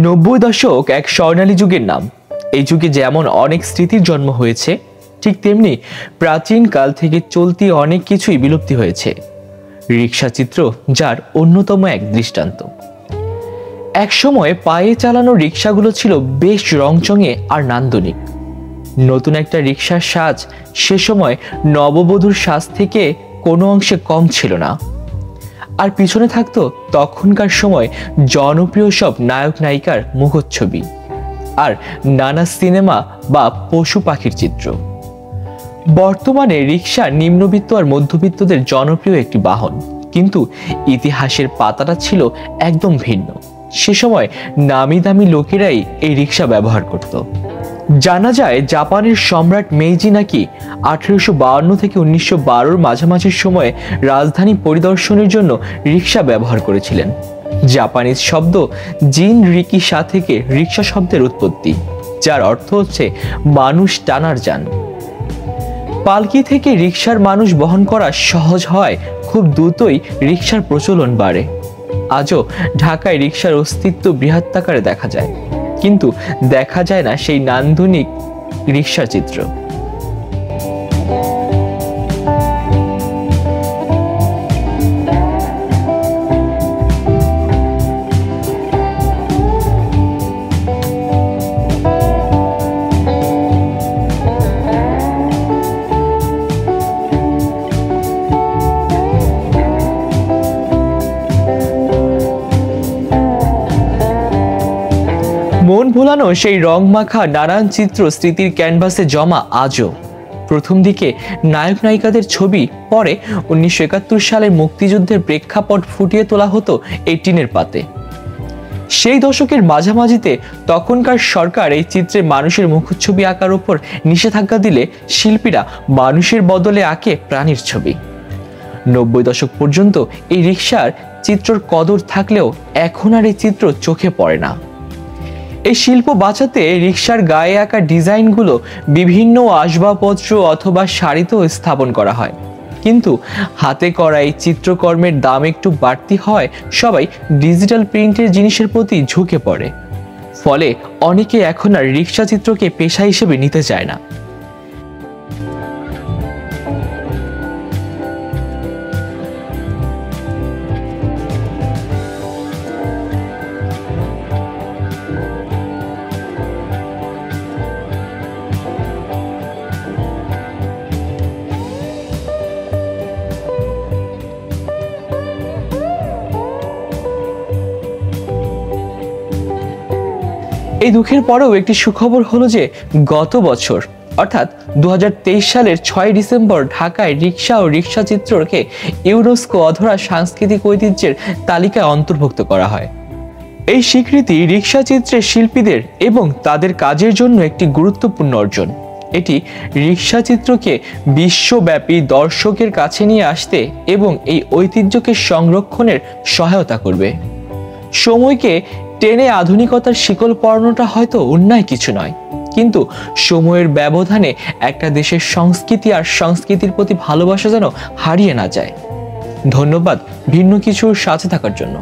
90 দশক এক স্বর্ণালী যুগের নাম। এই যুগে যেমন অনেক স্মৃতির জন্ম হয়েছে, ঠিক তেমনি প্রাচীন কাল থেকে চলতি অনেক কিছুই বিলুপ্তি হয়েছে। রিক্সা চিত্র যার অন্যতম এক দৃষ্টান্ত। এক সময় পায়ে চালানো রিক্সাগুলো ছিল বেশ রংচঙে আর নান্দনিক। নতুন একটা রিক্সার সাজ সে সময় নববধূর সাজ থেকে কোনো অংশে কম ছিল না। আর পিছনে থাকতো তখনকার সময় জনপ্রিয় সব নায়ক নায়িকার মুখচ্ছবি আর নানা সিনেমা বা পশু পাখির চিত্র। বর্তমানে রিক্সা নিম্নবিত্ত আর মধ্যবিত্তদের জনপ্রিয় একটি বাহন, কিন্তু ইতিহাসের পাতাটা ছিল একদম ভিন্ন। সে সময় নামি দামি লোকেরাই এই রিক্সা ব্যবহার করত। জানা যায় জাপানের সম্রাট মেইজি নাকি 1852 থেকে 1912 মাঝামাঝির সময়ে রাজধানী পরিদর্শনের জন্য রিক্সা ব্যবহার করেছিলেন। জাপানিজ শব্দ জিন রিকিশা থেকে রিক্সা শব্দের উৎপত্তি, যার অর্থ হচ্ছে মানুষ টানার যান। পালকি থেকে রিক্সার মানুষ বহন করা সহজ হয়, খুব দ্রুতই রিক্সার প্রচলন বাড়ে। আজও ঢাকায় রিক্সার অস্তিত্ব বৃহত্তাকারে দেখা যায়, কিন্তু দেখা যায় না সেই নান্দনিক রিক্সার চিত্র। মন ভোলানো সেই রং মাখা নানান চিত্র স্মৃতির ক্যানভাসে জমা আজও। প্রথম দিকে নায়ক নায়িকাদের ছবি, পরে 1971 সালের মুক্তিযুদ্ধের প্রেক্ষাপট ফুটিয়ে তোলা হতো এই টিনের পাতে। সেই দশকের মাঝামাঝিতে তখনকার সরকার এই চিত্রে মানুষের মুখচ্ছবি আঁকার উপর নিষেধাজ্ঞা দিলে শিল্পীরা মানুষের বদলে আঁকে প্রাণীর ছবি। 90 দশক পর্যন্ত এই রিক্সার চিত্রর কদর থাকলেও এখন আর এই চিত্র চোখে পড়ে না। এই শিল্প বাঁচাতে রিক্সার গায়ে আঁকা ডিজাইনগুলো বিভিন্ন আসবাবপত্র অথবা শাড়িতেও স্থাপন করা হয়, কিন্তু হাতে করা এই চিত্রকর্মের দাম একটু বাড়তি হয়। সবাই ডিজিটাল প্রিন্টের জিনিসের প্রতি ঝুঁকে পড়ে, ফলে অনেকে এখন আর রিক্সা চিত্রকে পেশা হিসেবে নিতে চায় না। এই দুঃখের পরেও একটি সুখবর হলো যে গত বছর অর্থাৎ 2023 সালের 6 ডিসেম্বর ঢাকায় রিক্সা ও রিক্সা চিত্রকে ইউনেস্কো অধরা সাংস্কৃতিক ঐতিহ্যের তালিকায় অন্তর্ভুক্ত করা হয়। এই স্বীকৃতি রিক্সা চিত্রের শিল্পীদের এবং তাদের কাজের জন্য একটি গুরুত্বপূর্ণ অর্জন। এটি রিক্সা চিত্রকে বিশ্বব্যাপী দর্শকের কাছে নিয়ে আসতে এবং এই ঐতিহ্যকে সংরক্ষণের সহায়তা করবে। সময়কে টেনে আধুনিকতার শিকল পরানোটা হয়তো অন্যায় কিছু নয়, কিন্তু সময়ের ব্যবধানে একটা দেশের সংস্কৃতি আর সংস্কৃতির প্রতি ভালোবাসা যেন হারিয়ে না যায়। ধন্যবাদ ভিন্ন কিছুর সাথে থাকার জন্য।